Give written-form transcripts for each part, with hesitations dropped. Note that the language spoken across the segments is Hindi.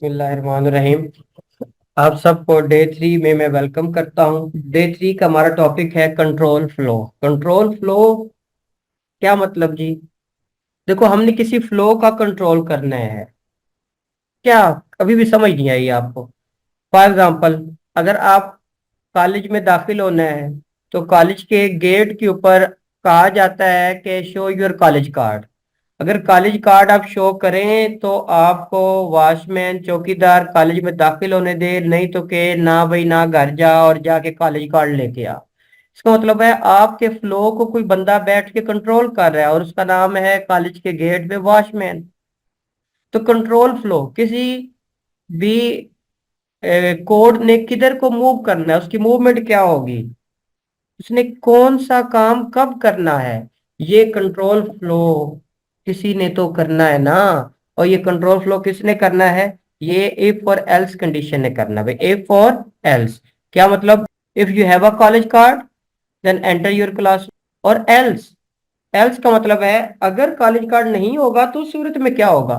बिस्मिल्लाहिर्रहमानिर्रहीम। आप सबको डे 3 में मैं वेलकम करता हूँ। डे 3 का हमारा टॉपिक है कंट्रोल फ्लो। कंट्रोल फ्लो क्या मतलब जी? देखो, हमने किसी फ्लो का कंट्रोल करना है क्या? अभी भी समझ नहीं आई आपको? फॉर एग्जाम्पल, अगर आप कॉलेज में दाखिल होना है तो कॉलेज के गेट के ऊपर कहा जाता है कि शो योर कॉलेज कार्ड। अगर कॉलेज कार्ड आप शो करें तो आपको वॉचमैन चौकीदार कॉलेज में दाखिल होने दे, नहीं तो के ना भाई ना, घर जा और जाके कॉलेज कार्ड लेके आ। इसका मतलब है आपके फ्लो को कोई बंदा बैठ के कंट्रोल कर रहा है और उसका नाम है कॉलेज के गेट पे वॉचमैन। तो कंट्रोल फ्लो किसी भी कोड ने किधर को मूव करना है, उसकी मूवमेंट क्या होगी, उसने कौन सा काम कब करना है, ये कंट्रोल फ्लो किसी ने तो करना है ना। और ये कंट्रोल फ्लो किसने करना है? ये इफ और एल्स कंडीशन ने करना है। इफ और एल्स क्या मतलब? If you have a college card then enter your class. और एल्स, एल्स का मतलब है अगर कॉलेज कार्ड नहीं होगा तो उस सूरत में क्या होगा।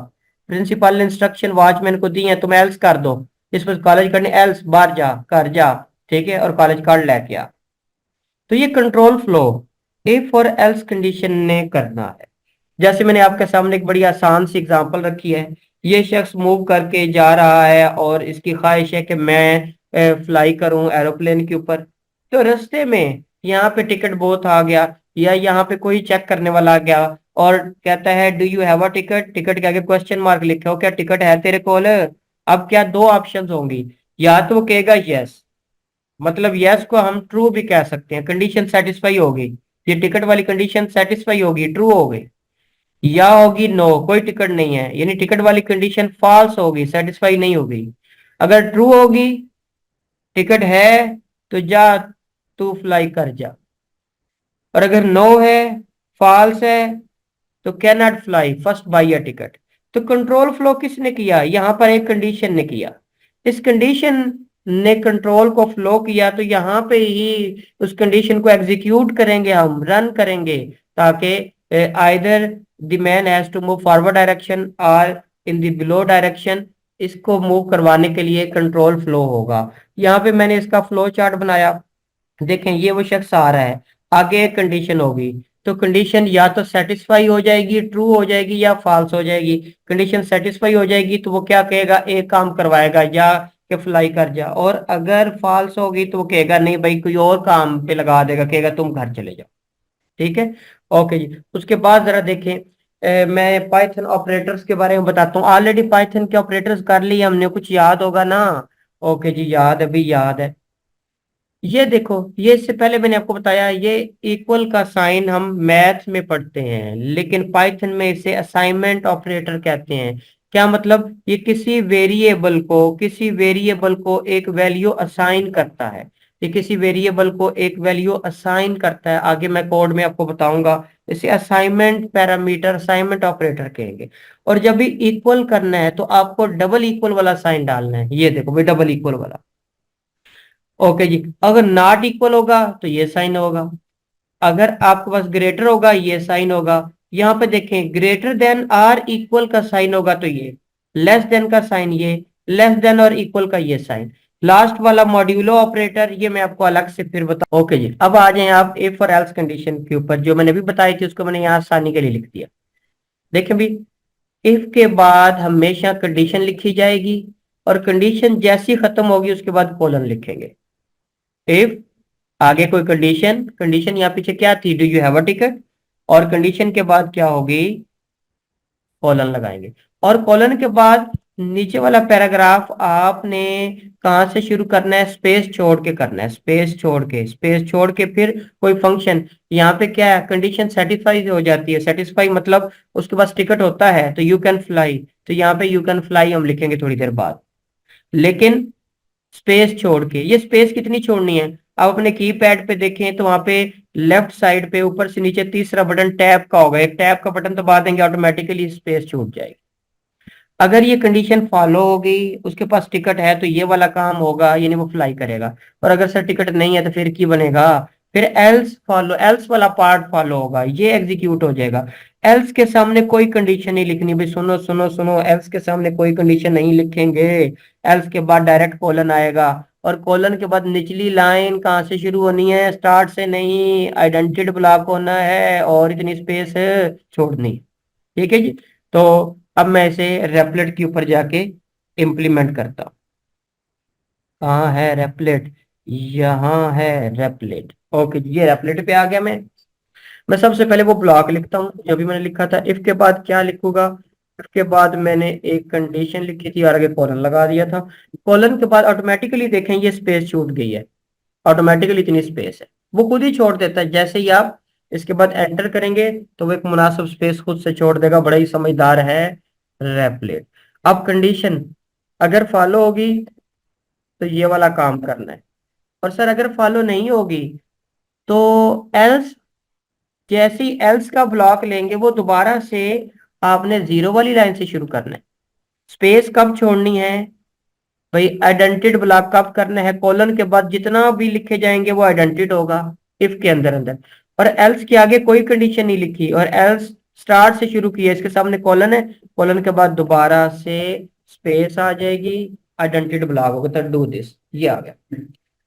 प्रिंसिपल ने इंस्ट्रक्शन वॉचमैन को दी है, तुम एल्स कर दो, इस पर कॉलेज कार्ड नहीं, एल्स बाहर जा, कर जा, ठीक है, और कॉलेज कार्ड लेके आ। तो ये कंट्रोल फ्लो इफ और एल्स कंडीशन ने करना है। जैसे मैंने आपके सामने एक बड़ी आसान सी एग्जांपल रखी है। ये शख्स मूव करके जा रहा है और इसकी ख्वाहिश है कि मैं फ्लाई करूं एरोप्लेन के ऊपर। तो रास्ते में यहाँ पे टिकट बहुत आ गया, या यहाँ पे कोई चेक करने वाला आ गया और कहता है do you have a ticket. Ticket के आगे क्वेश्चन मार्क लिखा हो, क्या टिकट है तेरे कोल? अब क्या दो ऑप्शंस होंगी, या तो वो कहेगा यस, मतलब यस को हम ट्रू भी कह सकते हैं, कंडीशन सेटिस्फाई होगी, ये टिकट वाली कंडीशन सेटिस्फाई होगी, ट्रू हो गई। या होगी नो, कोई टिकट नहीं है, यानी टिकट वाली कंडीशन फॉल्स होगी, सेटिस्फाई नहीं होगी। अगर ट्रू होगी, टिकट है, तो जा तू फ्लाई कर जा। और अगर नो है, फॉल्स है, तो can not fly first by a ticket. तो कंट्रोल फ्लो किसने किया? यहां पर एक कंडीशन ने किया। इस कंडीशन ने कंट्रोल को फ्लो किया, तो यहां पे ही उस कंडीशन को एग्जीक्यूट करेंगे, हम रन करेंगे, ताकि either the man has to move forward direction or in the below direction. इसको मूव करवाने के लिए कंट्रोल फ्लो होगा। यहाँ पे मैंने इसका फ्लो चार्ट बनाया। देखें, ये वो शख्स आ रहा है, आगे एक कंडीशन होगी, तो कंडीशन या तो सेटिस्फाई हो जाएगी, ट्रू हो जाएगी, या फॉल्स हो जाएगी। कंडीशन सेटिस्फाई हो जाएगी तो वो क्या कहेगा, एक काम करवाएगा, या कि फ्लाई कर जा। और अगर फॉल्स होगी तो वो कहेगा नहीं भाई, कोई और काम पे लगा देगा, कहेगा तुम घर चले जाओ। ठीक है, ओके जी। उसके बाद जरा देखें, मैं पाइथन ऑपरेटर्स के बारे में बताता हूँ। ऑलरेडी पाइथन के ऑपरेटर्स कर लिए हमने, कुछ याद होगा ना? ओके जी, याद, अभी याद है। ये देखो, ये इससे पहले मैंने आपको बताया, ये इक्वल का साइन हम मैथ में पढ़ते हैं, लेकिन पाइथन में इसे असाइनमेंट ऑपरेटर कहते हैं। क्या मतलब? ये किसी वेरिएबल को एक वैल्यू असाइन करता है। ये किसी वेरिएबल को एक वैल्यू असाइन करता है, आगे मैं कोड में आपको बताऊंगा। इसे असाइनमेंट पैरामीटर, असाइनमेंट ऑपरेटर कहेंगे। और जब भी इक्वल करना है तो आपको डबल इक्वल वाला साइन डालना है। ये देखो भाई, डबल इक्वल वाला। ओके जी। अगर नॉट इक्वल होगा तो ये साइन होगा, अगर आपके पास ग्रेटर होगा ये साइन होगा। यहाँ पे देखें, ग्रेटर देन और इक्वल का साइन होगा तो ये, लेस देन का साइन ये, लेस देन और इक्वल का ये साइन। लास्ट वाला मॉड्यूलो ऑपरेटर, ये मैं आपको अलग से फिर बताऊं। ओके जी, अब आ जाए आप इफ और एल्स कंडीशन के ऊपर। जो मैंने भी बताई थी उसको मैंने यहाँ आसानी के लिए लिख दिया। देखें भी, इफ के बाद हमेशा कंडीशन लिखी जाएगी, और कंडीशन जैसी खत्म होगी उसके बाद कोलन लिखेंगे। इफ आगे कोई कंडीशन, कंडीशन यहाँ पीछे क्या थी, do you have a ticket, और कंडीशन के बाद क्या होगी, कॉलन लगाएंगे। और कॉलन के बाद नीचे वाला पैराग्राफ आपने कहाँ से शुरू करना है, स्पेस छोड़ के करना है, स्पेस छोड़ के, स्पेस छोड़ के फिर कोई फंक्शन। यहाँ पे क्या है, कंडीशन सेटिस्फाई हो जाती है, सेटिस्फाई मतलब उसके पास टिकट होता है, तो यू कैन फ्लाई, तो यहाँ पे यू कैन फ्लाई हम लिखेंगे थोड़ी देर बाद। लेकिन स्पेस छोड़ के, ये स्पेस कितनी छोड़नी है? आप अपने कीपैड पे देखें तो वहां पे लेफ्ट साइड पे ऊपर से नीचे तीसरा बटन टैब का होगा, एक टैब का बटन दबा देंगे, ऑटोमेटिकली स्पेस छूट जाएगी। अगर ये कंडीशन फॉलो होगी, उसके पास टिकट है, तो ये वाला काम होगा, यानी वो फ्लाई करेगा। और अगर सर टिकट नहीं है तो फिर की बनेगा, फिर एल्स वाला पार्ट फॉलो होगा, ये एग्जीक्यूट हो जाएगा। एल्स के सामने कोई कंडीशन नहीं लिखनी भाई, सुनो सुनो सुनो, एल्स के सामने कोई कंडीशन नहीं लिखेंगे। एल्स के बाद डायरेक्ट कोलन आएगा, और कोलन के बाद निचली लाइन कहाँ से शुरू होनी है, स्टार्ट से नहीं, आइडेंटिटी ब्लॉक होना है और इतनी स्पेस छोड़नी। ठीक है जी। तो अब मैं इसे रेपलेट के ऊपर जाके इम्प्लीमेंट करता हूँ। कहाँ है रेपलेट, यहाँ है रेपलेट। ओके जी, ये रेपलेट पे आ गया मैं सबसे पहले वो ब्लॉक लिखता हूँ जो भी मैंने लिखा था। इफ के बाद क्या लिखूंगा, इफ के बाद मैंने एक कंडीशन लिखी थी और आगे कॉलन लगा दिया था। कॉलन के बाद ऑटोमेटिकली देखें ये स्पेस छूट गई है, ऑटोमेटिकली इतनी स्पेस है, वो खुद ही छोड़ देता है। जैसे ही आप इसके बाद एंटर करेंगे तो वो एक मुनासिब स्पेस खुद से छोड़ देगा, बड़ा ही समझदार है रेपलेट। अब कंडीशन अगर फॉलो होगी तो ये वाला काम करना है, और सर अगर फॉलो नहीं होगी तो एल्स, जैसे ही एल्स का ब्लॉक लेंगे वो दोबारा से आपने जीरो वाली लाइन से शुरू करना है। स्पेस कब छोड़नी है भाई, आइडेंटिटी ब्लॉक कब करना है, कॉलन के बाद जितना भी लिखे जाएंगे वो आइडेंटिटी होगा इफ के अंदर अंदर। और एल्स के आगे कोई कंडीशन नहीं लिखी, और एल्स स्टार्ट से शुरू किया, इसके सामने कॉलन है, कॉलन के बाद दोबारा से स्पेस आ जाएगी, आइडेंटिटी ब्लॉक होगा, तो डू दिस, ये आ गया।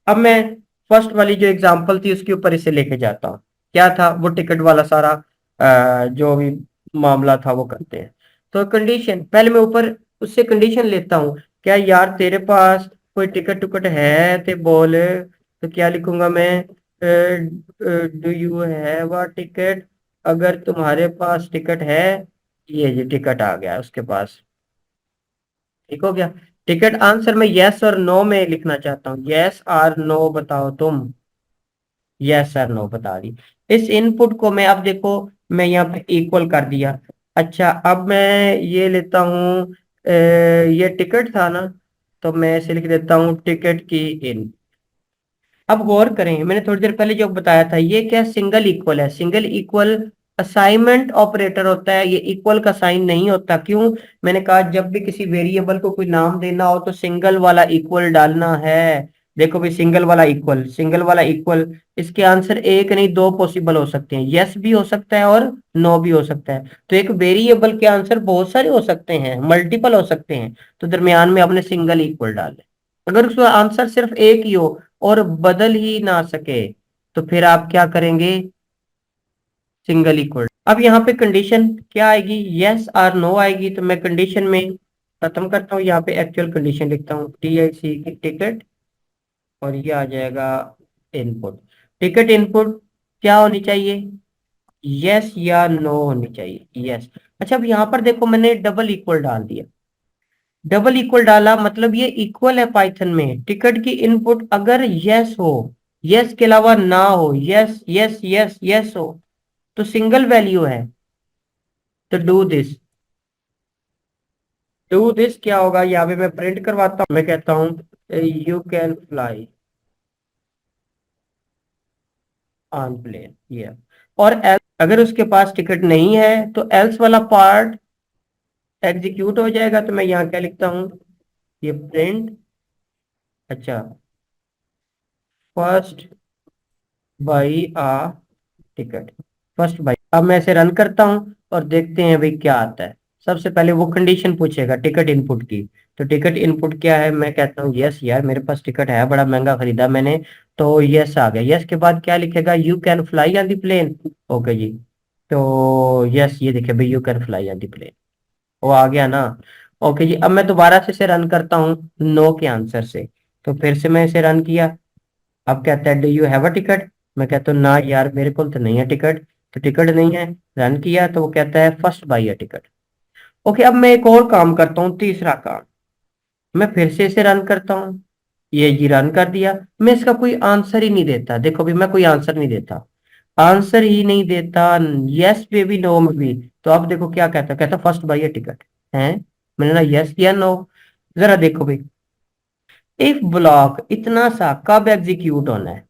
अब मैं फर्स्ट वाली जो एग्जांपल थी उसके ऊपर इसे लेके जाता हूँ। क्या था वो, टिकट वाला सारा जो भी मामला था वो करते हैं। तो कंडीशन पहले मैं ऊपर उससे कंडीशन लेता हूँ, क्या यार तेरे पास कोई टिकट टुकट है ते बोल। तो क्या लिखूंगा मैं, do you have a ticket, अगर तुम्हारे पास टिकट है, ये जी टिकट आ गया उसके पास। ठीक हो गया। टिकट आंसर में यस और नो में लिखना चाहता हूँ, यस और नो बताओ तुम, यस और नो बता दी। इस इनपुट को मैं, अब देखो मैं यहाँ पे इक्वल कर दिया। अच्छा अब मैं ये लेता हूँ, ये टिकट था ना, तो मैं इसे लिख देता हूँ टिकट की इन। अब गौर करें, मैंने थोड़ी देर पहले जो बताया था, ये क्या सिंगल इक्वल है, सिंगल इक्वल असाइनमेंट ऑपरेटर होता है, ये इक्वल का साइन नहीं होता। क्यों, मैंने कहा जब भी किसी वेरिएबल को कोई नाम देना हो तो सिंगल वाला इक्वल डालना है। देखो भाई, सिंगल वाला इक्वल, सिंगल वाला इक्वल, इसके आंसर एक नहीं दो पॉसिबल हो सकते हैं, यस भी हो सकता है और नो भी हो सकता है। तो एक वेरिएबल के आंसर बहुत सारे हो सकते हैं, मल्टीपल हो सकते हैं, तो दरमियान में आपने सिंगल इक्वल डाल। अगर उसका आंसर सिर्फ एक ही हो और बदल ही ना सके तो फिर आप क्या करेंगे, सिंगल इक्वल। अब यहाँ पे कंडीशन क्या आएगी, यस और नो आएगी, तो मैं कंडीशन में खत्म करता हूँ, यहाँ पे एक्चुअल कंडीशन लिखता हूँ, TIC की टिकट, और ये आ जाएगा इनपुट। टिकट इनपुट क्या होनी चाहिए, यस या नो होनी चाहिए, यस। अच्छा अब यहाँ पर देखो मैंने डबल इक्वल डाल दिया, डबल इक्वल डाला मतलब ये इक्वल है पाइथन में। टिकट की इनपुट अगर यस हो, यस के अलावा ना हो, यस यस यस यस हो, तो सिंगल वैल्यू है। तो डू दिस क्या होगा, यहाँ पे मैं प्रिंट करवाता हूँ, मैं कहता हूँ you can fly on plane, ये। और अगर उसके पास टिकट नहीं है तो एल्स वाला पार्ट एग्जीक्यूट हो जाएगा। तो मैं यहाँ क्या लिखता हूँ, ये प्रिंट, अच्छा, first buy a ticket, first buy. अब मैं इसे रन करता हूं और देखते हैं भाई क्या आता है। सबसे पहले वो कंडीशन पूछेगा टिकट इनपुट की, तो टिकट इनपुट क्या है, मैं कहता हूँ यस यार मेरे पास टिकट है, बड़ा महंगा खरीदा मैंने, तो यस आ गया। यस के बाद क्या लिखेगा, you can fly on the plane. Okay जी, तो यस ये देखिए भाई, you can fly on the plane, वो आ गया ना। ओके जी, अब मैं दोबारा से इसे रन करता हूँ नो के आंसर से। तो फिर से मैं इसे रन किया, अब कहता है do you have a ticket, मैं कहता हूँ ना यार मेरे को तो नहीं है टिकट, तो टिकट नहीं है। रन किया तो वो कहता है first by a ticket. Okay अब मैं एक और काम करता हूँ, तीसरा काम, मैं फिर से इसे रन करता हूँ, ये जी रन कर दिया। मैं इसका कोई आंसर ही नहीं देता, देखो भी मैं कोई आंसर नहीं देता, आंसर ही नहीं देता, यस पे भी नो में भी। तो अब देखो क्या कहता, कहता फर्स्ट बाई अ टिकट है, मैंने ना यस किया नो। जरा देखो भाई, इफ ब्लॉक इतना सा कब एग्जीक्यूट होना है,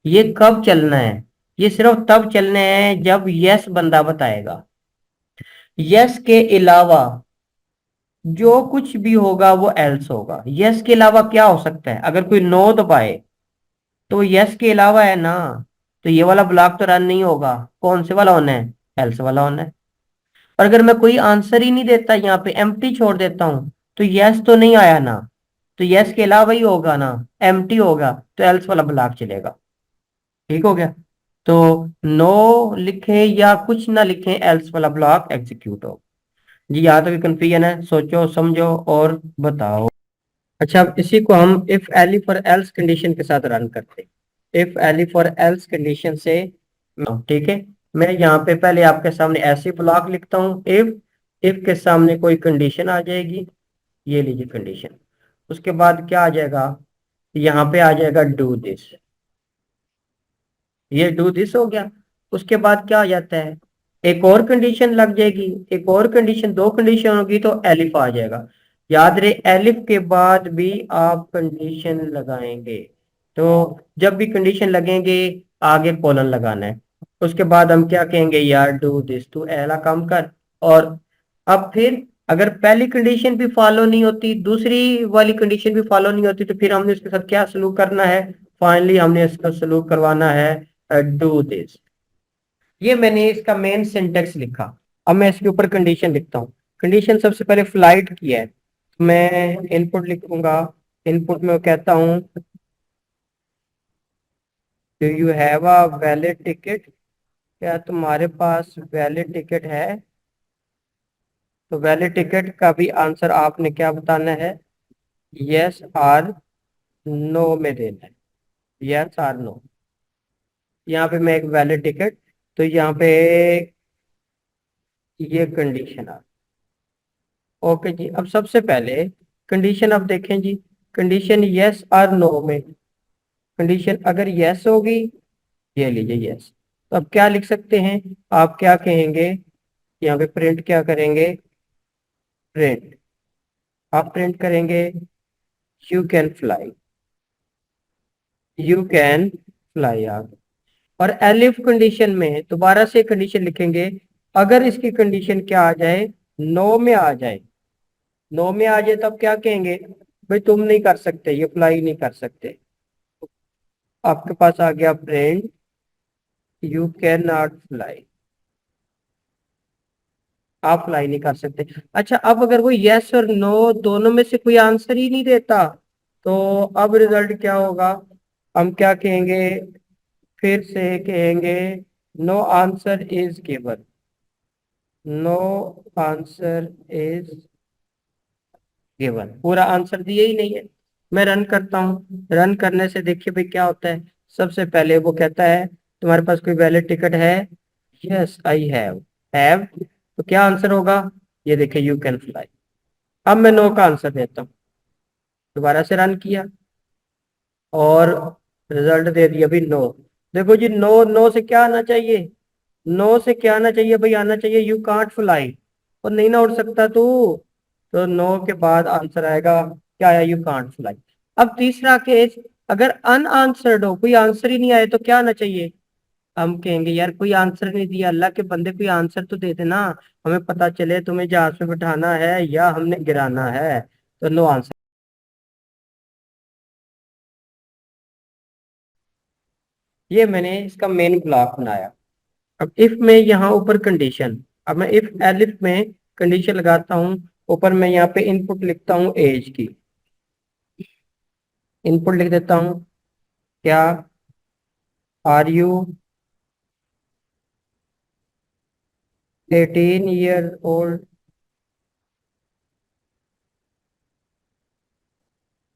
ये कब चलना है, ये सिर्फ तब चलना है जब यस बंदा बताएगा। यस के अलावा जो कुछ भी होगा वो एल्स होगा। यस के अलावा क्या हो सकता है, अगर कोई नो दबाए तो यस के अलावा है ना, तो ये वाला ब्लॉक तो रन नहीं होगा। कौन से वाला होना है? एल्स वाला होना है। और अगर मैं कोई आंसर ही नहीं देता, यहाँ पे एम्प्टी छोड़ देता हूँ, तो यस तो नहीं आया ना, तो यस के अलावा ही होगा ना, एम्प्टी होगा, तो एल्स वाला ब्लॉक चलेगा। ठीक हो गया। तो नो लिखें या कुछ ना लिखें, एल्स वाला ब्लॉक एग्जीक्यूट हो। जी यहाँ तक कंफ्यूजन है? सोचो समझो और बताओ। अच्छा, अब इसी को हम इफ एलिफ और एल्स कंडीशन के साथ रन करते हैं। इफ एलिफ और एल्स कंडीशन से, ठीक है, मैं यहाँ पे पहले आपके सामने ऐसे ब्लॉक लिखता हूँ। इफ के सामने कोई कंडीशन आ जाएगी, ये लीजिए कंडीशन, उसके बाद क्या आ जाएगा, यहाँ पे आ जाएगा डू दिस। ये डू दिस हो गया। उसके बाद क्या आ जाता है, एक और कंडीशन लग जाएगी, एक और कंडीशन, दो कंडीशन होगी तो एलिफ आ जाएगा। याद रहे, एलिफ के बाद भी आप कंडीशन लगाएंगे, तो जब भी कंडीशन लगेंगे आगे कॉलन लगाना है। उसके बाद हम क्या कहेंगे, यार डू दिस, तू ऐला काम कर। और अब फिर अगर पहली कंडीशन भी फॉलो नहीं होती, दूसरी वाली कंडीशन भी फॉलो नहीं होती, तो फिर हमने इसके साथ क्या सलूक करना है, फाइनली हमने इसका सलूक करवाना है डू दिस। ये मैंने इसका मेन सिंटेक्स लिखा। अब मैं इसके ऊपर कंडीशन लिखता हूँ। कंडीशन सबसे पहले फ्लाइट की है, मैं इनपुट लिखूंगा। इनपुट में कहता हूँ do you have a valid ticket, क्या तुम्हारे पास वैलिड टिकट है? तो वैलिड टिकट का भी आंसर आपने क्या बताना है, यस और नो में देना है। यस और नो। यहाँ पे मैं एक वैलिड टिकट, तो यहाँ पे ये कंडीशन आ। ओके जी, अब सबसे पहले कंडीशन अब देखें जी। कंडीशन यस और नो में, कंडीशन अगर यस होगी, ये लीजिए यस, तो अब क्या लिख सकते हैं, आप क्या कहेंगे, यहाँ पे प्रिंट क्या करेंगे, प्रिंट, आप प्रिंट करेंगे you can fly, you can fly आप। और एलिफ कंडीशन में दोबारा से कंडीशन लिखेंगे, अगर इसकी कंडीशन क्या आ जाए, नो में आ जाए, नो में आ जाए तब क्या कहेंगे, भाई तुम नहीं कर सकते, ये फ्लाई नहीं कर सकते। आपके पास आ गया print you can not fly, आप फ्लाई नहीं कर सकते। अच्छा, अब अगर वो यस और नो दोनों में से कोई आंसर ही नहीं देता, तो अब रिजल्ट क्या होगा, हम क्या कहेंगे, फिर से कहेंगे no answer is given, no answer is given, पूरा आंसर दिया ही नहीं है। मैं रन करता हूँ, रन करने से देखिए भाई क्या होता है। सबसे पहले वो कहता है तुम्हारे पास कोई वैलिड टिकट है, यस आई हैव, तो क्या आंसर होगा, ये देखिए यू कैन फ्लाई। अब मैं नो का आंसर देता हूँ, दोबारा से रन किया और रिजल्ट दे दिया भी नो। देखो जी, नो, नो से क्या आना चाहिए, नो से क्या आना चाहिए भाई, आना चाहिए यू कांट फ्लाई, और नहीं ना उड़ सकता तू, तो नो के बाद आंसर आएगा, क्या आया, यू कांट फ्लाई। अब तीसरा केस, अगर अनआंसर्ड हो, कोई आंसर ही नहीं आए, तो क्या आना चाहिए, हम कहेंगे यार कोई आंसर नहीं दिया, अल्लाह के बंदे कोई आंसर तो दे देना, हमें पता चले तुम्हें जहाज में बिठाना है या हमने गिराना है। तो नो आंसर। ये मैंने इसका मेन ब्लॉक बनाया। अब इफ में यहाँ ऊपर कंडीशन, अब मैं इफ एलिफ में कंडीशन लगाता हूँ, ऊपर मैं यहाँ पे इनपुट लिखता हूँ एज की, इनपुट लिख देता हूँ, क्या are you 18 year old,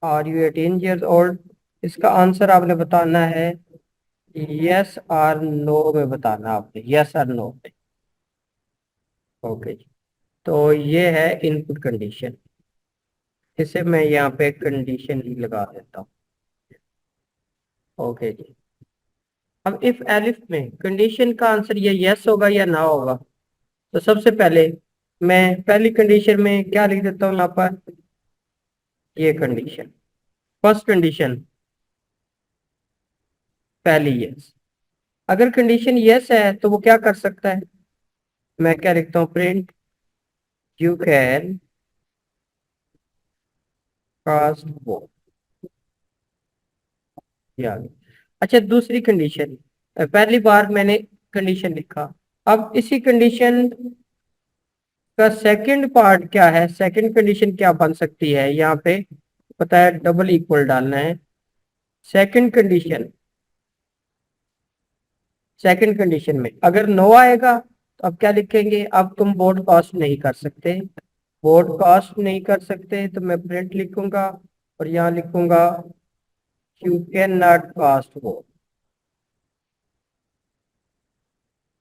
are you 18 years old. इसका आंसर आपने बताना है यस और नो में बताना, आपने यस और नो में। ओके जी, तो ये है इनपुट कंडीशन, इसे मैं यहाँ पे कंडीशन ही लगा देता हूँ। ओके जी, अब इफ एलिफ में कंडीशन का आंसर ये यस होगा या ना होगा। तो सबसे पहले मैं पहली कंडीशन में क्या लिख देता हूँ यहाँ पर, ये कंडीशन, फर्स्ट कंडीशन पहली यस। अगर कंडीशन यस है तो वो क्या कर सकता है, मैं क्या लिखता हूँ, प्रिंट यू कैन कास्ट वो, या अच्छा दूसरी कंडीशन, पहली बार मैंने कंडीशन लिखा। अब इसी कंडीशन का सेकंड पार्ट क्या है, सेकंड कंडीशन क्या बन सकती है, यहाँ पे पता है डबल इक्वल डालना है। सेकंड कंडीशन, सेकंड कंडीशन में अगर नो आएगा तो अब क्या लिखेंगे, अब तुम बोर्ड कास्ट नहीं कर सकते, बोर्ड कास्ट नहीं कर सकते तो मैं प्रिंट लिखूंगा और यहाँ लिखूंगा यू कैन नॉट कास्ट बोर्ड।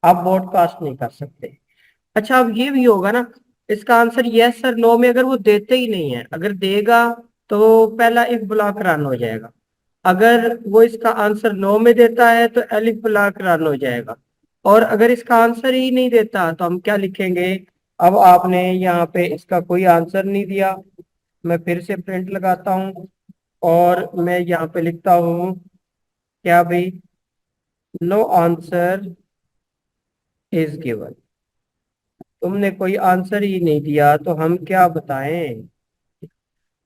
आप बोर्ड कास्ट नहीं कर सकते। अच्छा अब ये भी होगा ना, इसका आंसर यस और नो में अगर वो देते ही नहीं है, अगर देगा तो पहला इफ ब्लॉक रन हो जाएगा। अगर वो इसका आंसर नो में देता है तो एलिफ ब्लॉक रन हो जाएगा। और अगर इसका आंसर ही नहीं देता तो हम क्या लिखेंगे। अब आपने यहाँ पे इसका कोई आंसर नहीं दिया, मैं फिर से प्रिंट लगाता हूँ और मैं यहाँ पे लिखता हूँ क्या भाई, नो आंसर इज गिवन। तुमने कोई आंसर ही नहीं दिया तो हम क्या बताएं।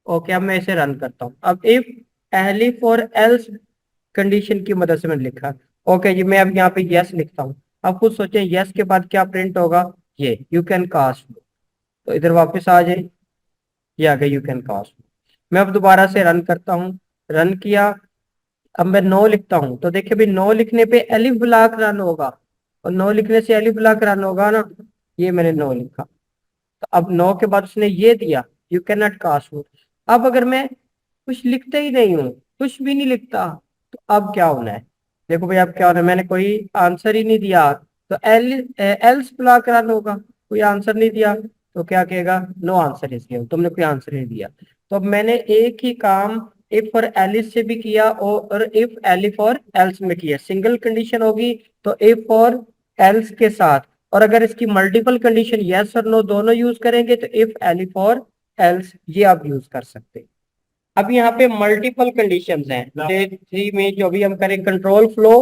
ओके अब मैं इसे रन करता हूँ। अब इफ एलिफ और एल्स कंडीशन की मदद से मैंने लिखा। ओके जी, मैं अब यहाँ पे यस लिखता हूँ। अब खुद सोचें यस के बाद क्या प्रिंट होगा, ये यू कैन कास्ट। तो इधर वापस आ जाए, ये आ गया यू कैन कास्ट। मैं अब दोबारा से रन करता हूँ, रन किया। अब मैं नो लिखता हूँ तो देखिए भाई नो लिखने पे एलिफ ब्लॉक रन होगा, और नो लिखने से एलिफ ब्लॉक रन होगा ना। ये मैंने नो लिखा, तो अब नो के बाद उसने ये दिया यू कैन नॉट कास्ट। अब अगर मैं कुछ लिखता ही नहीं हूँ, कुछ भी नहीं लिखता, तो अब क्या होना है। देखो भाई अब क्या होना है, मैंने कोई आंसर ही नहीं दिया तो एल एल्स ब्लॉक रन होगा। कोई आंसर नहीं दिया तो क्या कहेगा, नो आंसर इज गिवन, तुमने कोई आंसर नहीं दिया। तो अब मैंने एक ही काम इफ और एलिस से भी किया और इफ एलिफ और एल्स में किया। सिंगल कंडीशन होगी तो इफ और एल्स के साथ, और अगर इसकी मल्टीपल कंडीशन यस और नो दोनों यूज करेंगे तो इफ एलिफ और एल्स ये आप यूज कर सकते हैं। अब यहाँ पे मल्टीपल कंडीशंस हैं स्टेज 3 में, जो भी हम करें control flow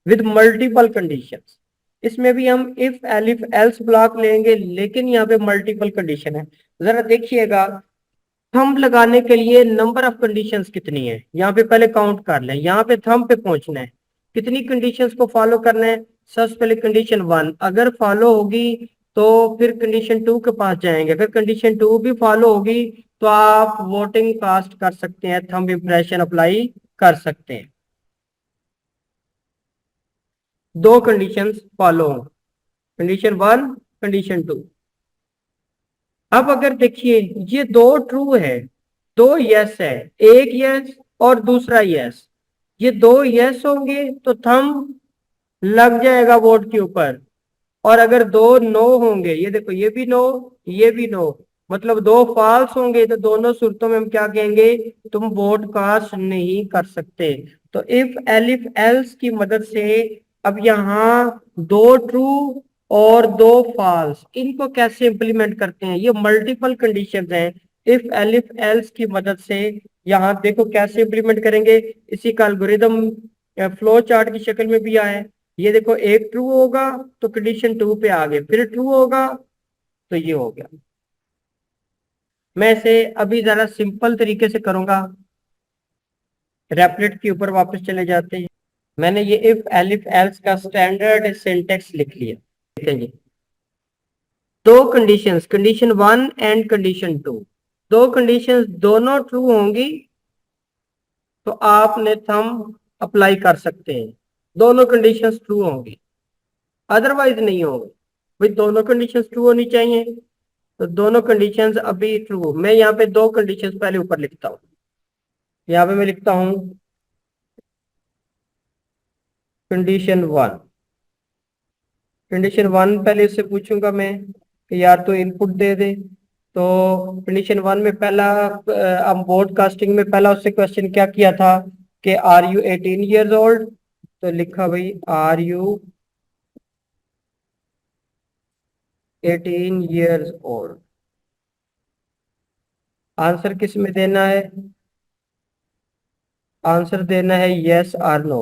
with multiple conditions. इसमें भी हम इफ एलिफ एल्स ब्लॉक लेंगे, लेकिन यहाँ पे मल्टीपल कंडीशन है। जरा देखिएगा, थंब लगाने के लिए नंबर ऑफ कंडीशंस कितनी है, यहाँ पे पहले काउंट कर लें। यहाँ पे थंब पे पहुंचना है, कितनी कंडीशंस को फॉलो करना है। सबसे पहले कंडीशन 1 अगर फॉलो होगी तो फिर कंडीशन 2 के पास जाएंगे। अगर कंडीशन 2 भी फॉलो होगी तो आप वोटिंग कास्ट कर सकते हैं, थंब इंप्रेशन अप्लाई कर सकते हैं। दो कंडीशंस फॉलो हो, कंडीशन 1, कंडीशन 2। अब अगर देखिए ये दो ट्रू है, दो यस है, एक यस और दूसरा यस, ये दो यस होंगे तो थंब लग जाएगा वोट के ऊपर। और अगर दो नो होंगे, ये देखो ये भी नो, ये भी नो, मतलब दो फॉल्स होंगे तो दोनों सूरतों में हम क्या कहेंगे, तुम वोट कास्ट नहीं कर सकते। तो इफ एलिफ एल्स की मदद से अब यहाँ दो ट्रू और दो फॉल्स, इनको कैसे इंप्लीमेंट करते हैं, ये मल्टीपल कंडीशंस हैं। इफ एलिफ एल्स की मदद से यहाँ देखो कैसे इंप्लीमेंट करेंगे। इसी का एल्गोरिदम फ्लो चार्ट की शक्ल में भी आया है। ये देखो एक ट्रू होगा तो कंडीशन 2 पे आ गए, फिर ट्रू होगा तो ये हो गया। मैं इसे अभी जरा सिंपल तरीके से करूंगा। रेपलेट के ऊपर वापस चले जाते हैं। मैंने ये इफ एलिफ एल्स का स्टैंडर्ड सिंटेक्स लिख लिया। देखें जी, दो कंडीशंस, कंडीशन 1 एंड कंडीशन 2, दो कंडीशंस दोनों ट्रू होंगी तो आपने थंब अप्लाई कर सकते हैं। दोनों कंडीशंस ट्रू होंगी, अदरवाइज नहीं होंगी। भाई दोनों कंडीशंस ट्रू होनी चाहिए, तो दोनों कंडीशंस अभी ट्रू। मैं यहाँ पे दो कंडीशंस पहले ऊपर लिखता हूँ। यहाँ पे मैं लिखता हूँ कंडीशन 1। कंडीशन 1 पहले उससे पूछूंगा मैं कि यार तो इनपुट दे दे। तो कंडीशन 1 में पहला हम बोर्ड कास्टिंग में पहला उससे क्वेश्चन क्या किया था कि आर यू 18 ईयर्स ओल्ड। तो लिखा भाई are you 18 years old. Answer किस में देना है, आंसर देना है यस और नो,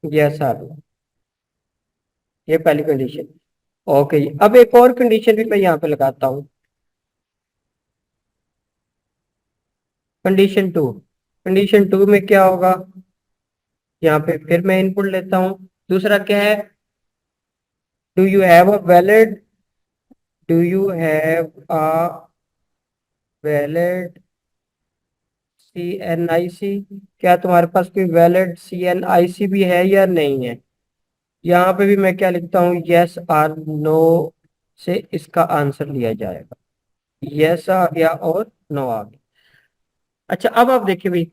यस और नो, ये पहली कंडीशन। ओके, अब एक और कंडीशन भी मैं यहाँ पे लगाता हूँ, कंडीशन 2। कंडीशन 2 में क्या होगा, यहाँ पे फिर मैं इनपुट लेता हूँ। दूसरा क्या है, do you have a valid, do you have a valid CNIC, क्या तुम्हारे पास कोई वैलिड CNIC भी है या नहीं है। यहाँ पे भी मैं क्या लिखता हूँ, यस और नो से इसका आंसर लिया जाएगा। यस आ गया और नो आ गया। अच्छा अब आप देखिए भाई,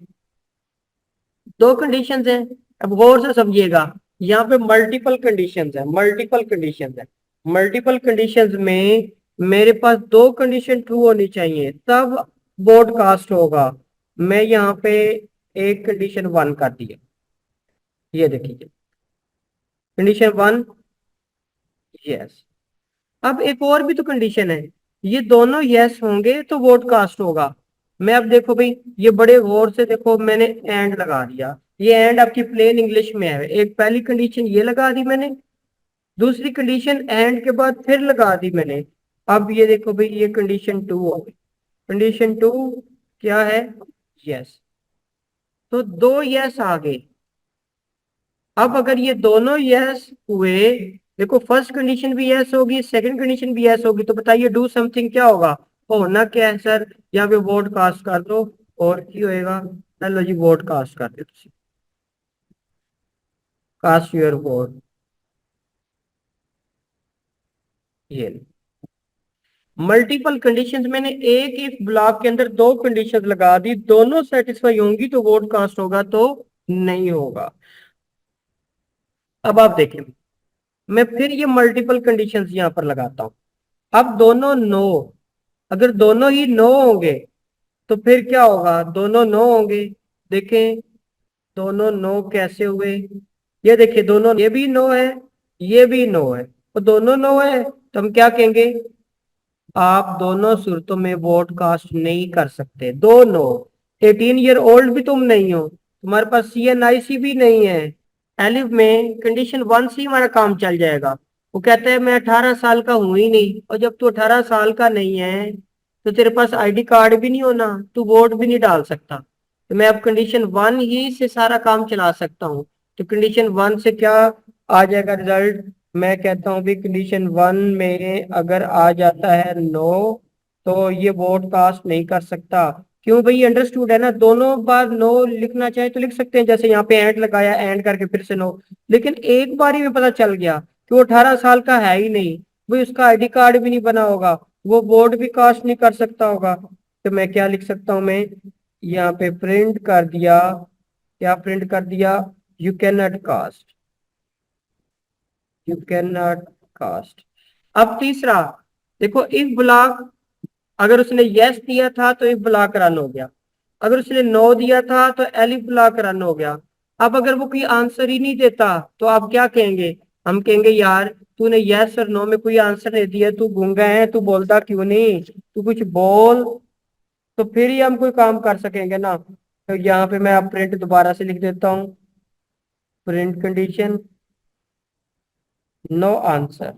दो कंडीशंस हैं। अब गौर से समझिएगा, यहाँ पे मल्टीपल कंडीशंस है, मल्टीपल कंडीशंस है। मल्टीपल कंडीशंस में मेरे पास दो कंडीशन ट्रू होनी चाहिए तब ब्रॉडकास्ट होगा। मैं यहाँ पे एक कंडीशन वन कर दिया, ये देखिए कंडीशन वन, यस। अब एक और भी तो कंडीशन है, ये दोनों यस होंगे तो ब्रॉडकास्ट होगा। मैं अब देखो भाई, ये बड़े गौर से देखो, मैंने एंड लगा दिया। ये एंड आपकी प्लेन इंग्लिश में है, एक पहली कंडीशन ये लगा दी मैंने, दूसरी कंडीशन एंड के बाद फिर लगा दी मैंने। अब ये देखो भाई, ये कंडीशन टू हो गई। कंडीशन टू क्या है, यस। तो दो यस आ गए। अब अगर ये दोनों यस हुए, देखो फर्स्ट कंडीशन भी यस होगी, सेकंड कंडीशन भी यस होगी, तो बताइए डू समथिंग क्या होगा। होना क्या है सर, यहाँ पे वोट कास्ट कर दो और की होएगा। चलो जी वोट कास्ट कर दो, कास्ट योर वोट। ये मल्टीपल कंडीशंस, मैंने एक ही ब्लॉक के अंदर दो कंडीशंस लगा दी, दोनों सेटिस्फाई होंगी तो वोट कास्ट होगा, तो नहीं होगा। अब आप देखें, मैं फिर ये मल्टीपल कंडीशंस यहां पर लगाता हूं। अब दोनों नो, अगर दोनों ही नो होंगे तो फिर क्या होगा, दोनों नो होंगे। देखें दोनों नो कैसे हुए, ये देखिए दोनों, ये भी नो है, ये भी नो है, तो दोनों नो है तो हम क्या कहेंगे, आप दोनों सूरतों में वोट कास्ट नहीं कर सकते। दो नो, 18 ईयर ओल्ड भी तुम नहीं हो, तुम्हारे पास CNIC भी नहीं है। एलिफ में कंडीशन वन से ही हमारा काम चल जाएगा। वो कहता है मैं 18 साल का हूं ही नहीं, और जब तू 18 साल का नहीं है तो तेरे पास ID कार्ड भी नहीं होना, तू वोट भी नहीं डाल सकता। तो मैं अब कंडीशन वन ही से सारा काम चला सकता हूँ। तो कंडीशन वन से क्या आ जाएगा रिजल्ट, मैं कहता हूँ भी कंडीशन वन में अगर आ जाता है नो, तो ये वोट कास्ट नहीं कर सकता। क्यों भाई, अंडरस्टूड है ना, दोनों बार नो लिखना चाहे तो लिख सकते हैं, जैसे यहाँ पे एंड लगाया, एंड करके फिर से नो। लेकिन एक बार ही में पता चल गया कि वो 18 साल का है ही नहीं, भाई उसका ID कार्ड भी नहीं बना होगा, वो वोट भी कास्ट नहीं कर सकता होगा। तो मैं क्या लिख सकता हूँ, मैं यहाँ पे प्रिंट कर दिया, क्या प्रिंट कर दिया, you can not cast, you can not cast. अब तीसरा देखो, इफ ब्लॉक, अगर उसने यस दिया था तो इफ ब्लॉक रन हो गया, अगर उसने नो दिया था तो एलिफ ब्लॉक रन हो गया। अब अगर वो कोई आंसर ही नहीं देता तो आप क्या कहेंगे, हम कहेंगे यार तूने यस और नो में कोई आंसर नहीं दिया, तू गूंगा है, तू बोलता क्यों नहीं, तू कुछ बोल, तो फिर ही हम कोई काम कर सकेंगे ना। तो यहाँ पे मैं अब प्रिंट दोबारा से लिख देता हूँ, print condition no answer.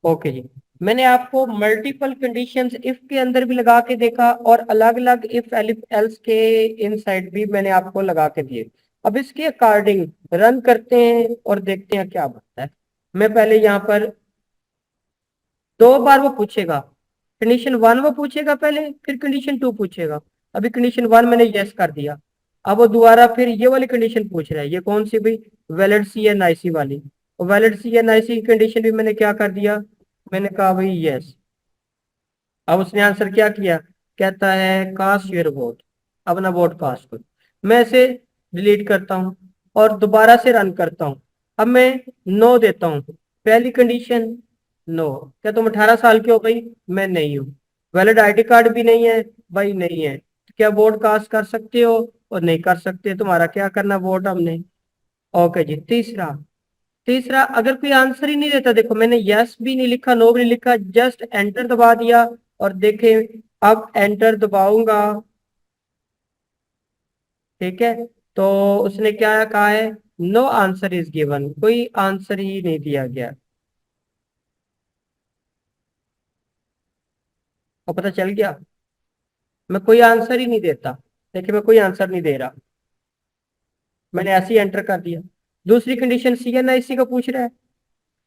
Okay जी, मैंने आपको मल्टीपल कंडीशंस इफ के अंदर भी लगा के देखा और अलग अलग इफ एलिफ एल्स के इनसाइड भी मैंने आपको लगा के दिए। अब इसके अकॉर्डिंग रन करते हैं और देखते हैं क्या बनता है। मैं पहले यहाँ पर दो बार वो पूछेगा, कंडीशन वन वो पूछेगा पहले, फिर कंडीशन टू पूछेगा। अभी कंडीशन वन मैंने यस कर दिया, अब वो दोबारा फिर ये वाली कंडीशन पूछ रहा है, ये कौन सी भाई, वैलिड CNIC वाली। और वैलिड CNIC की कंडीशन भी मैंने क्या कर दिया, मैंने कहा भाई यस। अब उसने आंसर क्या किया, कहता है कास्ट योर वोट, अपना वोट कास्ट करो। मैं इसे डिलीट करता हूँ और दोबारा से रन करता हूँ। अब मैं नो देता हूँ, पहली कंडीशन नो, क्या तुम 18 साल के हो भाई, मैं नहीं हूँ, वैलिड ID कार्ड भी नहीं है भाई, नहीं है, तो क्या वोट कास्ट कर सकते हो, और नहीं कर सकते, तुम्हारा क्या करना वोट हमने। ओके जी, तीसरा, तीसरा अगर कोई आंसर ही नहीं देता, देखो मैंने यस भी नहीं लिखा, नो भी नहीं लिखा, जस्ट एंटर दबा दिया, और देखे अब एंटर दबाऊंगा, ठीक है, तो उसने क्या कहा है, नो आंसर इज गिवन, कोई आंसर ही नहीं दिया गया। और पता चल गया, मैं कोई आंसर ही नहीं देता। देखिए मैं कोई आंसर नहीं दे रहा, मैंने ऐसे ही एंटर कर दिया। दूसरी कंडीशन सी है ना, इसी को पूछ रहा है,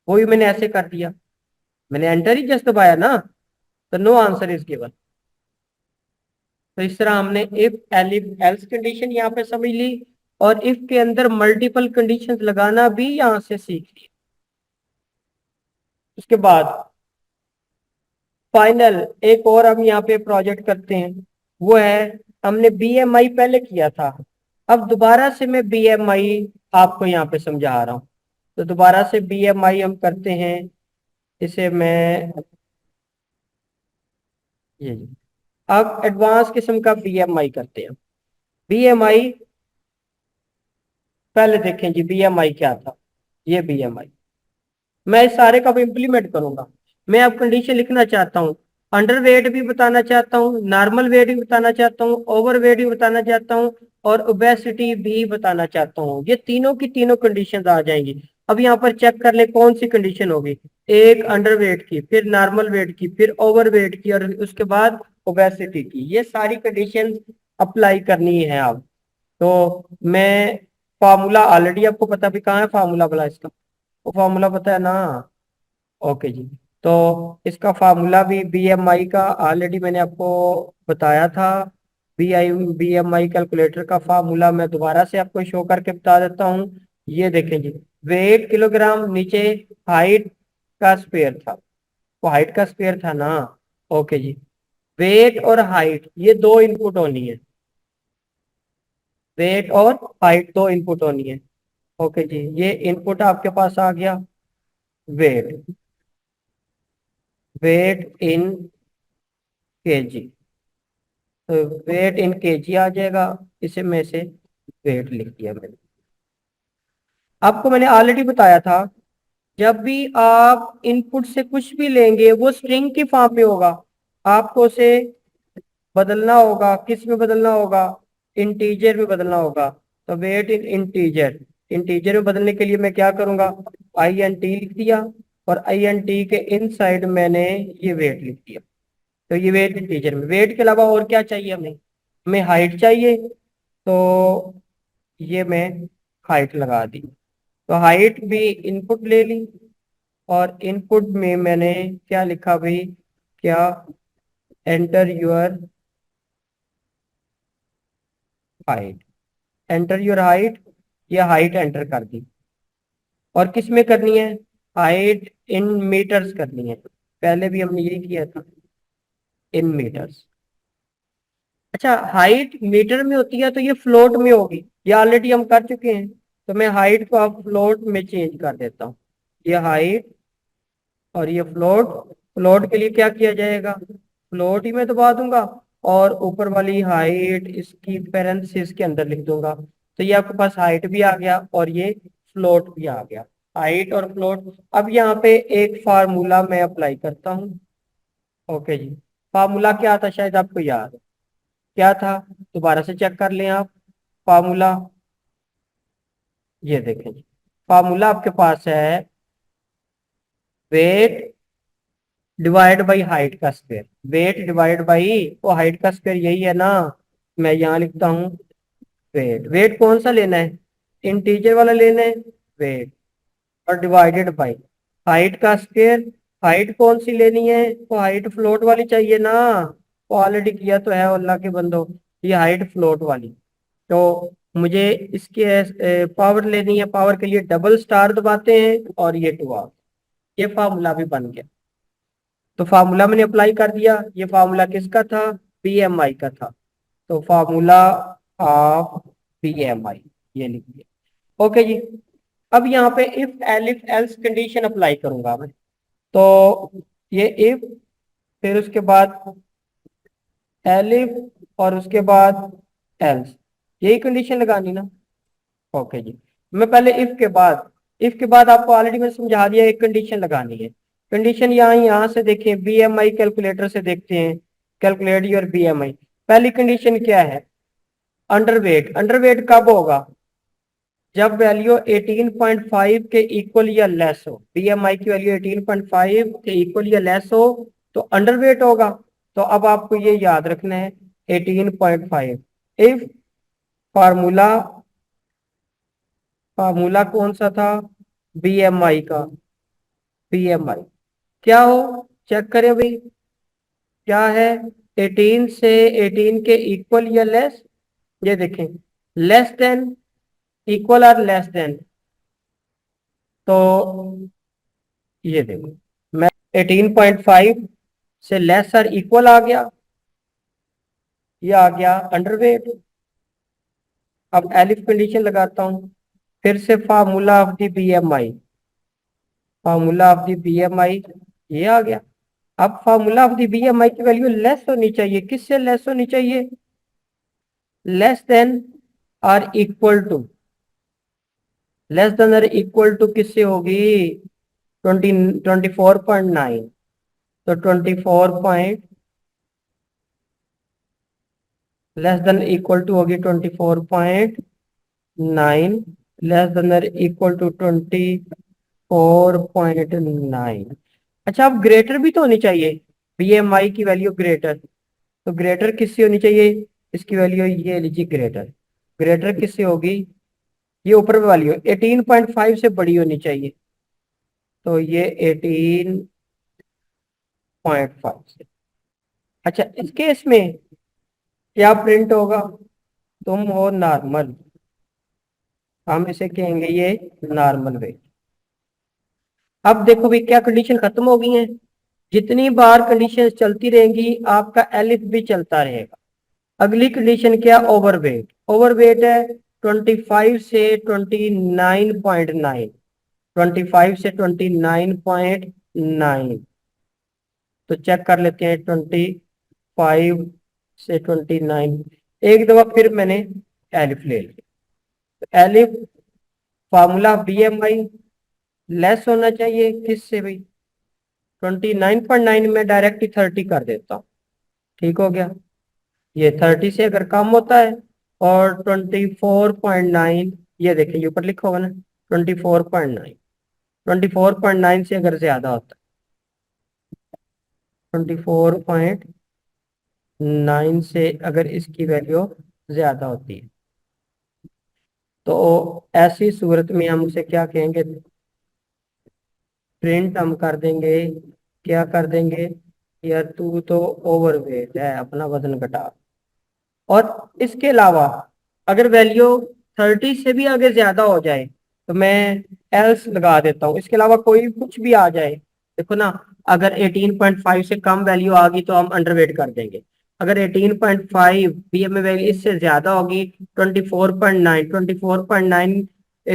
वो भी मैंने ऐसे कर दिया, मैंने एंटर ही जस्ट दबाया ना, तो नो आंसर इज गिवन। तो इस तरह हमने इफ एलिफ एल्स कंडीशन यहाँ पे समझ ली, और इफ के अंदर मल्टीपल कंडीशंस लगाना भी यहाँ से सीख ली। उसके बाद फाइनल एक और हम यहाँ पे प्रोजेक्ट करते हैं, वो है, हमने बीएमआई पहले किया था, अब दोबारा से मैं बीएमआई आपको यहाँ पे समझा रहा हूँ। तो दोबारा से बीएमआई हम करते हैं, इसे मैं ये जी, अब एडवांस किस्म का बीएमआई करते हैं। बीएमआई पहले देखें जी, बीएमआई क्या था, ये बीएमआई मैं इस सारे का इम्प्लीमेंट करूंगा। मैं अब कंडीशन लिखना चाहता हूँ, अंडर वेट भी बताना चाहता हूँ, नॉर्मल वेट भी बताना चाहता हूँ, ओवर वेट भी बताना चाहता हूँ, और ओबेसिटी भी बताना चाहता हूँ। ये तीनों की तीनों कंडीशन आ जाएंगी। अब यहाँ पर चेक कर ले कौन सी कंडीशन होगी, एक अंडर वेट की, फिर नॉर्मल वेट की, फिर ओवर वेट की, और उसके बाद ओबेसिटी की। ये सारी कंडीशन अप्लाई करनी है अब। तो मैं फार्मूला ऑलरेडी आपको पता भी, कहाँ है फार्मूला वाला इसका, वो फार्मूला पता है ना। ओके जी, तो इसका फार्मूला भी बीएमआई का ऑलरेडी मैंने आपको बताया था। बीएमआई कैलकुलेटर का फार्मूला मैं दोबारा से आपको शो करके बता देता हूँ। ये देखें जी, वेट किलोग्राम, नीचे हाइट का स्क्वायर था, वो हाइट का स्क्वायर था ना। ओके जी, वेट और हाइट ये दो इनपुट होनी है, वेट और हाइट दो इनपुट होनी है। ओके जी, ये इनपुट आपके पास आ गया, वेट, वेट इन केजी, तो वेट इन केजी आ जाएगा, इसे में से वेट लिख दिया मैंने। आपको मैंने ऑलरेडी बताया था, जब भी आप इनपुट से कुछ भी लेंगे वो स्ट्रिंग की फॉर्म में होगा, आपको उसे बदलना होगा, किस में बदलना होगा, इंटीजर में बदलना होगा। तो वेट इन इंटीजर, इंटीजर में बदलने के लिए मैं क्या करूंगा, आई एन टी लिख दिया, और आई एन टी के इन साइड मैंने ये वेट लिख दिया। तो ये वेट इंटीजर में, वेट के अलावा और क्या चाहिए हमें हाइट चाहिए, तो ये मैं हाइट लगा दी। तो हाइट भी इनपुट ले ली, और इनपुट में मैंने क्या लिखा भाई, क्या, enter your height, enter your height, या हाइट एंटर कर दी। और किस में करनी है, हाइट इन मीटर्स करनी है, पहले भी हमने यही किया था, इन मीटर्स। अच्छा, हाइट मीटर में होती है तो ये फ्लोट में होगी, ये ऑलरेडी हम कर चुके हैं। तो मैं हाइट को अब फ्लोट में चेंज कर देता हूँ, ये हाइट और ये फ्लोट। फ्लोट के लिए क्या किया जाएगा, फ्लोट ही मैं दबा दूंगा, और ऊपर वाली हाइट इसकी पेरेंथेसिस के अंदर लिख दूंगा। तो ये आपके पास हाइट भी आ गया और ये फ्लोट भी आ गया, हाइट और फ्लोट। अब यहाँ पे एक फार्मूला मैं अप्लाई करता हूँ। ओके जी, फार्मूला क्या था शायद आपको याद है, क्या था, दोबारा से चेक कर लें आप फार्मूला। ये देखें जी, फार्मूला आपके पास है, वेट डिवाइड बाई हाइट का स्क्वायर, वेट डिवाइड बाई वो हाइट का स्क्वायर, यही है ना। मैं यहाँ लिखता हूँ वेट, वेट कौन सा लेना है, इंटीजर वाला लेना है वेट, और डिवाइडेड बाई हाइट का स्क्वायर। हाइट कौन सी लेनी है, वो हाइट फ्लोट वाली चाहिए ना, वो ऑलरेडी किया तो है अल्लाह के बंदो, ये हाइट फ्लोट वाली। तो मुझे इसके पावर लेनी है, पावर के लिए डबल स्टार दबाते हैं, और ये टू आ, ये फार्मूला भी बन गया। तो फार्मूला मैंने अप्लाई कर दिया, ये फार्मूला किसका था, बीएमआई का था। तो फार्मूला ऑफ बीएमआई ये लिख दिया। ओके जी, अब यहाँ पे if elif else condition apply करूंगा मैं। तो ये इफ, फिर उसके बाद एलिफ, और उसके बाद एल्स, यही कंडीशन लगानी ना। ओके जी, मैं पहले इफ के बाद आपको ऑलरेडी मैंने समझा दिया, एक कंडीशन लगानी है। कंडीशन यहाँ से देखें, बीएमआई कैलकुलेटर से देखते हैं, कैलकुलेट योर बीएमआई। पहली कंडीशन क्या है, अंडरवेट, अंडरवेट कब होगा, जब वैल्यू 18.5 के इक्वल या लेस हो, बीएमआई की वैल्यू 18.5 के इक्वल या लेस हो तो अंडरवेट होगा। तो अब आपको ये याद रखना है 18.5, इफ फार्मूला फार्मूला कौन सा था, बीएमआई का, बीएमआई क्या हो, चेक करें भाई, क्या है, 18 से 18 के इक्वल या लेस, ये देखें, लेस देन, इक्वल और लेस देन, तो ये देखो मैं 18.5 से लेस और इक्वल आ गया, ये आ गया अंडरवेट। अब एलिफ कंडीशन लगाता हूं, फिर से formula of the BMI, formula of the BMI ये आ गया। अब फार्मूला ऑफ द बीएमआई की वैल्यू लेस होनी चाहिए, किससे लेस होनी चाहिए, लेस देन और इक्वल टू, लेस देन और इक्वल टू किससे होगी, 24.9, तो 24 लेस देन इक्वल टू होगी 24.9, लेस देन और इक्वल टू 24.9। अच्छा, अब ग्रेटर भी तो होनी चाहिए, बीएमआई की वैल्यू ग्रेटर, तो ग्रेटर किससे होनी चाहिए, इसकी वैल्यू ये लीजिए ग्रेटर, ग्रेटर किससे होगी, ये ऊपर वाली हो 18.5 से बड़ी होनी चाहिए, तो ये 18.5 से। अच्छा, इस केस में क्या प्रिंट होगा, तुम हो नॉर्मल, हम इसे कहेंगे ये नॉर्मल वेट। अब देखो भाई क्या कंडीशन खत्म हो गई है, जितनी बार कंडीशन चलती रहेंगी आपका एलिफ भी चलता रहेगा। अगली कंडीशन क्या, ओवरवेट, ओवरवेट है 25 से 29.9, 25 से 29.9, तो चेक कर लेते हैं 25 से 29, एक दफा फिर मैंने एलिफ ले लिया, तो एलिफ फार्मूला बीएमआई लेस होना चाहिए किससे भाई, 29.9 में डायरेक्ट ही 30 कर देता हूँ, ठीक हो गया, ये 30 से अगर कम होता है, और 24.9, ये देखिए ये ऊपर लिखा होगा ना 24.9, 24.9 से अगर ज्यादा होता है, 24.9 से अगर इसकी वैल्यू ज्यादा होती है, तो ऐसी सूरत में हम उसे क्या कहेंगे, प्रिंट हम कर देंगे, क्या कर देंगे, यार तू तो ओवरवेट है, अपना वजन घटा। और इसके अलावा अगर वैल्यू 30 से भी आगे ज्यादा हो जाए तो मैं एल्स लगा देता हूँ, इसके अलावा कोई कुछ भी आ जाए, देखो ना, अगर 18.5 से कम वैल्यू आ गई तो हम अंडरवेट कर देंगे, अगर 18.5 बीएमए वैल्यू इससे ज्यादा होगी, 24.9, 24.9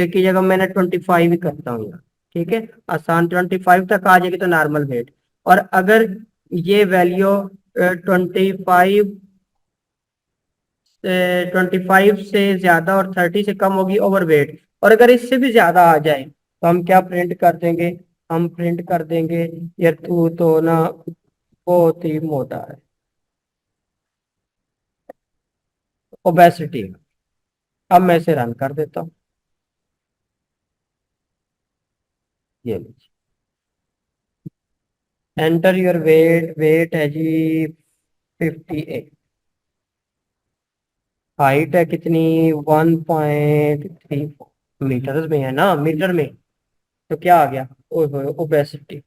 की जगह मैंने 25 ही करता हूँ यहाँ, ठीक है, आसान, 25 तक आ जाएगी तो नॉर्मल वेट। और अगर ये वैल्यू 25 से ज्यादा और 30 से कम होगी ओवरवेट, और अगर इससे भी ज्यादा आ जाए तो हम क्या प्रिंट कर देंगे, हम प्रिंट कर देंगे, यार तू तो ना बहुत ही मोटा है, ओबेसिटी। अब मैं इसे रन कर देता हूँ, ये लीजिए, एंटर योर वेट, वेट है जी 58, हाइट है कितनी 1.34, मीटर में है ना, मीटर में, तो क्या आ गया, ओबेसिटी,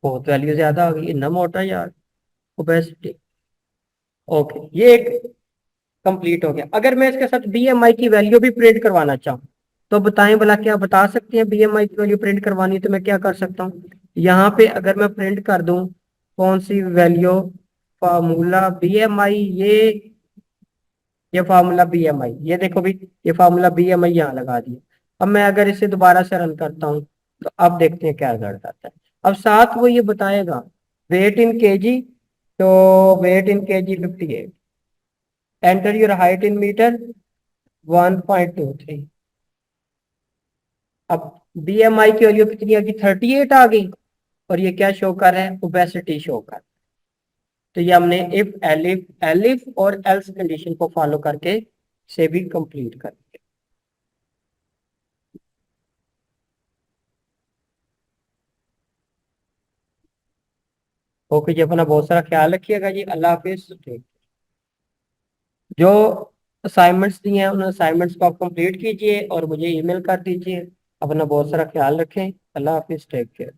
बहुत वैल्यू ज्यादा आ गई, इतना मोटा यार, ओबेसिटी। ओके, ये एक कंप्लीट हो गया। अगर मैं इसके साथ बीएमआई की वैल्यू भी प्रिंट करवाना चाहूँ तो बताएं भला, क्या बता सकते हैं, बीएमआई की वैल्यू प्रिंट करवानी है तो मैं क्या कर सकता हूँ, यहाँ पे अगर मैं प्रिंट कर दूं कौन सी वैल्यू, फार्मूला बीएमआई, ये फार्मूला बीएमआई, ये देखो भी, ये फार्मूला बीएमआई यहाँ लगा दिया। अब मैं अगर इसे दोबारा से रन करता हूँ तो अब देखते हैं क्या रिजल्ट आता है। अब साथ वो ये बताएगा वेट इन केजी, तो weight in kg 58, enter your height in metre 1.23। अब बीएमआई की वैल्यू कितनी आ गई, 38 आ गई, और ये क्या शो कर रहा है, ओबेसिटी शो कर। तो ये हमने इफ एलिफ एलिफ और एल्स कंडीशन को फॉलो करके से भी कंप्लीट कर दिया। ओके जी, अपना बहुत सारा ख्याल रखिएगा जी, अल्लाह हाफिज। जो असाइनमेंट्स दिए हैं उन असाइनमेंट्स को आप कंप्लीट कीजिए और मुझे ईमेल कर दीजिए। अपना बहुत सारा ख्याल रखें। अल्लाह हाफिज, टेक केयर।